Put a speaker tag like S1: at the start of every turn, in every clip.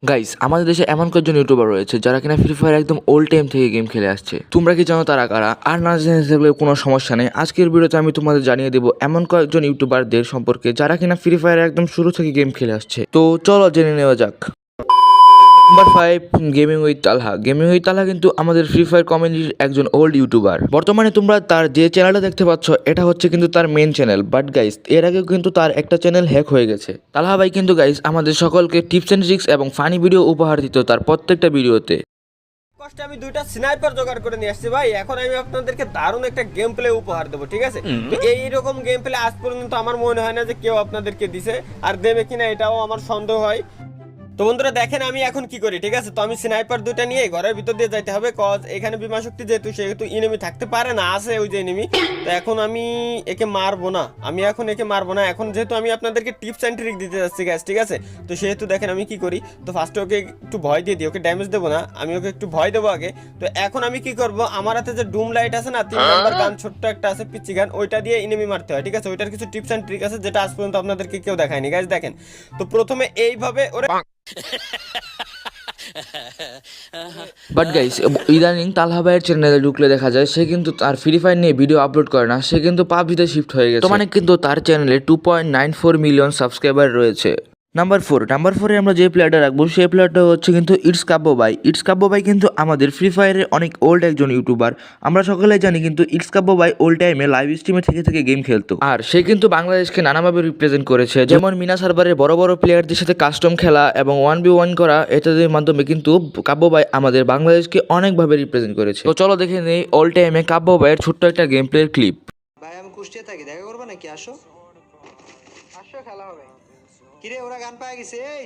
S1: Guys, আমাদের দেশে এমন কয়েকজন ইউটিউবার রয়েছে যারা কিনা ফ্রি ফায়ার একদম ওল্ড টাইম থেকে গেম খেলে আসছে। তোমরা কি জানো তারা কারা? আর না জেনে থাকলে কোনো সমস্যা নেই, আজকের ভিডিওতে আমি তোমাদের জানিয়ে দেবো এমন কয়েকজন ইউটিউবারদের সম্পর্কে যারা কিনা ফ্রি ফায়ার একদম শুরু থেকে গেম খেলে আসছে। তো চলো জেনে নেওয়া যাক। Number 5, gaming with Talha. Gaming with Talha কিন্তু আমাদের ফ্রি ফায়ার কমিউনিটির একজন ওল্ড ইউটিউবার। বর্তমানে তোমরা তার যে চ্যানেলটা দেখতে পাচ্ছ এটা হচ্ছে কিন্তু তার মেন চ্যানেল, বাট গাইস এর আগেও কিন্তু তার একটা চ্যানেল হ্যাক হয়ে গেছে। তালহা ভাই কিন্তু গাইস আমাদের সকলকে টিপস এন্ড ট্রিক্স এবং ফানি ভিডিও উপহার দিত তার প্রত্যেকটা ভিডিওতে।
S2: কষ্টে আমি দুইটা স্নাইপার জোগাড় করে নিয়ে আসছি ভাই। এখন আমি আপনাদেরকে দারুণ একটা গেম প্লে উপহার দেবো, ঠিক আছে? তো এইরকম গেম প্লে আজ পর্যন্ত আমার মনে হয় না যে কেউ আপনাদেরকে দিছে, আর দেবে কিনা এটাও আমার সন্দেহ হয়। তো বন্ধুরা দেখেন আমি এখন কি করি, ঠিক আছে? তো আমি স্নাইপার দুইটা নিয়ে ঘরের ভিতর দিয়ে যাইতে হবে, কজ এখানে বিমা শক্তি যেহেতু সেহেতু এনিমি থাকতে পারে না, আছে ওই যে এনিমি। তো এখন আমি একে মারবো না, এখন যেহেতু আমি আপনাদেরকে টিপস অ্যান্ড ট্রিক দিতে যাচ্ছি গ্যাস, ঠিক আছে? তো সেহেতু দেখেন আমি কি করি। তো ফার্স্টে ওকে একটু ভয় দিয়ে দিই, ওকে ড্যামেজ দেবো না, আমি ওকে একটু ভয় দেবো আগে। তো এখন আমি কি করব, আমার হাতে যে ডুম লাইট আছে না, 3 নাম্বার গান ছোট্ট একটা আছে পিচ্চি গান, ওইটা দিয়ে এনিমি মারতে হয়, ঠিক আছে? ওইটার কিছু টিপস অ্যান্ড ট্রিক আছে যেটা আজ পর্যন্ত আপনাদেরকে কেউ দেখায়নি গাইস। দেখেন তো প্রথমে এইভাবে ওরে
S1: বাট গাইস ইদানিং তালহা ভাইয়ের চ্যানেলে ঢুকলে দেখা যায় সে কিন্তু তার ফ্রি ফায়ার নিয়ে ভিডিও আপলোড করে না, সে কিন্তু পাবজিতে শিফট হয়ে গেছে। তো মানে কিন্তু তার চ্যানেলে 2.94 মিলিয়ন সাবস্ক্রাইবার রয়েছে। নাম্বার 4 আমরা যে প্লেয়ারটা রাখবো সেই প্লেয়ারটা হচ্ছে কিন্তু ইটস কাব্য ভাই। ইটস কাব্য ভাই কিন্তু আমাদের ফ্রি ফায়ারের অনেক ওল্ড একজন ইউটিউবার। আমরা সকলেই জানি কিন্তু ইটস কাব্য ভাই ওল্ড টাইমে লাইভ স্ট্রিমে থেকে গেম খেলতো, আর সে কিন্তু বাংলাদেশকে নানাভাবে রিপ্রেজেন্ট করেছে, যেমন মিনা সার্ভারের বড় বড় প্লেয়ারদের সাথে কাস্টম খেলা এবং 1v1 করা, এটাদের মাধ্যমে কিন্তু কাব্য ভাই আমাদের বাংলাদেশকে অনেকভাবে রিপ্রেজেন্ট করেছে। তো চলো দেখে নেই অল টাইমে কাব্য ভাইয়ের ছোট্ট একটা গেম প্লের ক্লিপ।
S3: ভাই আমি কুষ্টিয়া থাকি, দেখা করবো নাকি? আসো আসো, খেলা হবে। কিরে ওরা গান পায় গেছে? এই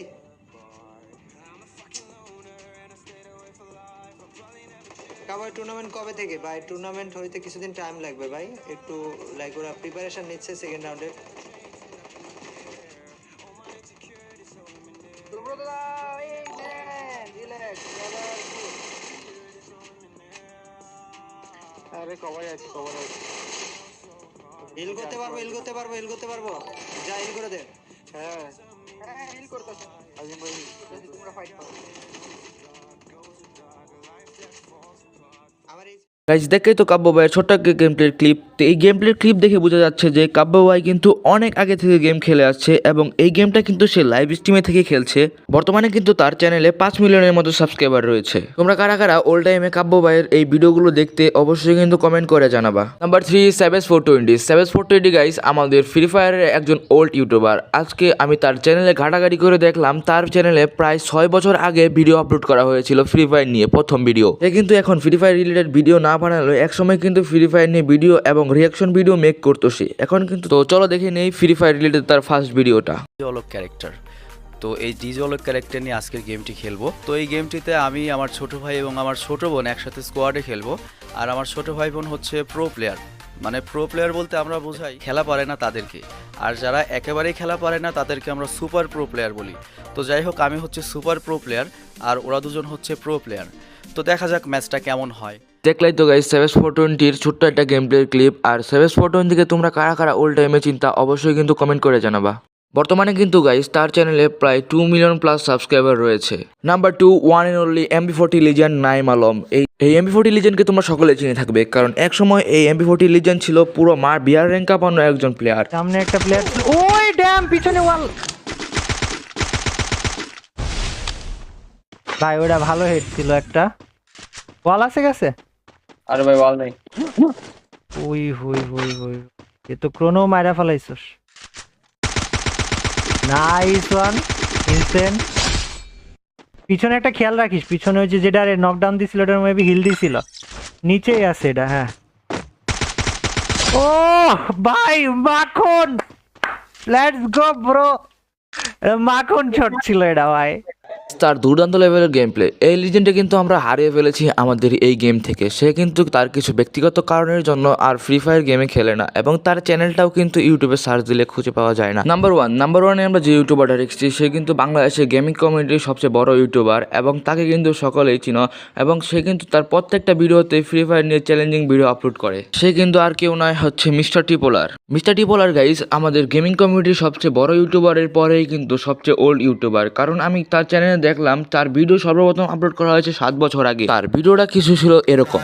S3: কাবাই টুর্নামেন্ট কবে থেকে ভাই? টুর্নামেন্ট হইতে কিছুদিন টাইম লাগবে ভাই, একটু লাইক ওরা প্রিপারেশন নিচ্ছে সেকেন্ড রাউন্ডে। আরে কভার আছে হিল করতে পারবো যা হিল করে দে। হ্যাঁ হিল করতেছ আজিম ভাই, তোমরা ফাইট করো। আমার এই
S1: গাইজ দেখেই তো কাব্য ভাইয়ের ছোট্ট গেম প্লের ক্লিপ। তো এই গেম প্লের ক্লিপ দেখে বোঝা যাচ্ছে যে কাব্য ভাই কিন্তু অনেক আগে থেকে গেম খেলে আসছে এবং এই গেমটা কিন্তু সে লাইভ স্ট্রিমে থেকে খেলছে। বর্তমানে কিন্তু তার চ্যানেলে 5 মিলিয়নের মতো সাবস্ক্রাইবার রয়েছে। তোমরা কারা কারা ওল্ড টাইমে কাব্য ভাইয়ের এই ভিডিওগুলো দেখতে অবশ্যই কিন্তু কমেন্ট করে জানাবা। নাম্বার 3, সেভেজ420 গাইজ আমাদের ফ্রি ফায়ারের একজন ওল্ড ইউটিউবার। আজকে আমি তার চ্যানেলে ঘাটাঘাটি করে দেখলাম তার চ্যানেলে প্রায় 6 বছর আগে ভিডিও আপলোড করা হয়েছিল ফ্রি ফায়ার নিয়ে, প্রথম ভিডিও। সে কিন্তু এখন ফ্রি ফায়ার রিলেটেড ভিডিও না বানালো, এক সময় কিন্তু ফ্রি ফায়ার নিয়ে ভিডিও এবং রিয়াকশন ভিডিও মেক করতো সে, এখন কিন্তু। তো চলো দেখে নেই ফ্রি ফায়ার রিলেটেড তার ফার্স্ট ভিডিওটা।
S4: ডিজলক ক্যারেক্টার। তো এই ডিজলক ক্যারেক্টার নিয়ে আজকের গেমটি খেলবো। তো এই গেমটিতে আমি, আমার ছোট ভাই এবং আমার ছোট বোন একসাথে স্কোয়াডে খেলবো। আর আমার ছোট ভাই বোন হচ্ছে প্রো প্লেয়ার। মানে প্রো প্লেয়ার বলতে আমরা বোঝাই খেলা পারে না তাদেরকে, আর যারা একেবারেই খেলা পারে না তাদেরকে আমরা সুপার প্রো প্লেয়ার বলি। তো যাই হোক, আমি হচ্ছে সুপার প্রো প্লেয়ার আর ওরা দুজন হচ্ছে প্রো প্লেয়ার। তো দেখা যাক ম্যাচটা কেমন হয়।
S1: দেখলাই তো গাইস সেভেজ420 ছোট্ট একটা গেম প্লের ক্লিপ। আর সেভেজ420 থেকে তোমরা কারা কারা ওল্ড টাইমে চিন্তা অবশ্যই কিন্তু কমেন্ট করে জানাবা। বর্তমানে কিন্তু গাইস তার চ্যানেলে প্রায় 2 মিলিয়ন প্লাস সাবস্ক্রাইবার রয়েছে। Number 2, one and only MP40 legend Naim Alam. এই MP40 লিজেন্ডকে তোমরা সকলে চিনে থাকবে, কারণ এক সময় এই MP40 লিজেন্ড ছিল পুরো বিয়ার র্যাঙ্ক কাপানো একজন প্লেয়ার।
S5: সামনে একটা প্লেয়ার, ওই ড্যাম পিছনে ওয়াল। ভাই ওটা ভালো হেড ছিল, একটা ওয়াল আছে গেছে।
S2: আরে ভাই ওয়াল নাই।
S5: ওই হই হই হই, এ তো ক্রোনো মাইরা ফেলাইছস। Nice one, insane. পিছনে একটা খেয়াল রাখিস, পিছনে ওই যে যেটা নকডাউন দিছিল ওটার মেবি হিল দিছিল, নিচেই আছে এটা। হ্যাঁ ও ভাই মাখন, লেটস গো ব্রো, মাখন শট ছিল এটা ভাই।
S1: তার দুর্দান্ত লেভেলের গেম প্লে। এই লিজেন্ডে কিন্তু আমরা হারিয়ে ফেলেছি আমাদের এই গেম থেকে। সে কিন্তু তার কিছু ব্যক্তিগত কারণের জন্য আর ফ্রি ফায়ার গেমে খেলে না এবং তার চ্যানেলটাও কিন্তু ইউটিউবে সার্চ দিলে খুঁজে পাওয়া যায় না। নাম্বার ওয়ানে আমরা যে ইউটিউবারটা রেখেছি সে কিন্তু বাংলাদেশের গেমিং কমিউনিটির সবচেয়ে বড় ইউটিউবার এবং তাকে কিন্তু সকলেই চিনো, এবং সে কিন্তু তার প্রত্যেকটা ভিডিওতে ফ্রি ফায়ার নিয়ে চ্যালেঞ্জিং ভিডিও আপলোড করে। সে কিন্তু আর কেউ নয়, হচ্ছে মিস্টার টিপোলার গাইজ আমাদের গেমিং কমিউনিটির সবচেয়ে বড় ইউটিউবারের পরেই কিন্তু সবচেয়ে ওল্ড ইউটিউবার, কারণ আমি তার চ্যানেলে দেখলাম তার ভিডিও সর্বপ্রথম আপলোড করা হয়েছে 7 বছর আগে। তার ভিডিওটা কিছু ছিল এরকম।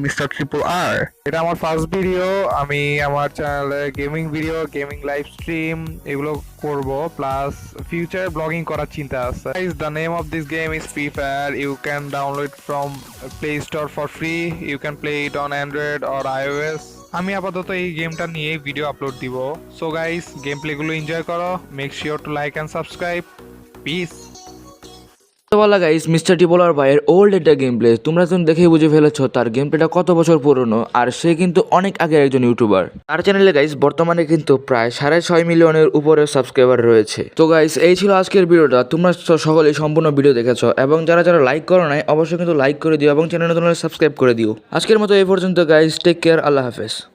S6: মিস্টার ট্রিপল আর, এটা আমার ফার্স্ট ভিডিও। আমি আমার চ্যানেলে gaming video, gaming live stream এগুলো করব, প্লাস ফিউচার ব্লগিং করার চিন্তা আছে। The name of this game is Free Fire. You can download from Play Store for free. You can play it on Android or iOS। আমি আপাতত এই গেমটা নিয়ে ভিডিও আপলোড দিব। সো গাইস, গেম প্লেগুলো এনজয় করো। Make sure to like and subscribe. Peace.
S1: তো বলা গাইস, মিস্টার টিপোলার ভাইয়ের ওল্ড একটা গেম প্লে তোমরা তো দেখেই বুঝে ফেলেছো তার গেম প্লেটা কত বছর পুরনো, আর সে কিন্তু অনেক আগের একজন ইউটিউবার। তার চ্যানেলে গাইস বর্তমানে কিন্তু প্রায় 6.5 মিলিয়নের উপরে সাবস্ক্রাইবার রয়েছে। তো গাইস, এই ছিল আজকের ভিডিওটা। তোমরা তো সকলেই সম্পূর্ণ ভিডিও দেখেছো, এবং যারা যারা লাইক করো নাই অবশ্যই কিন্তু লাইক করে দিও এবং চ্যানেলে তোমরা সাবস্ক্রাইব করে দিও। আজকের মতো এই পর্যন্ত গাইস, টেক কেয়ার, আল্লাহ হাফেজ।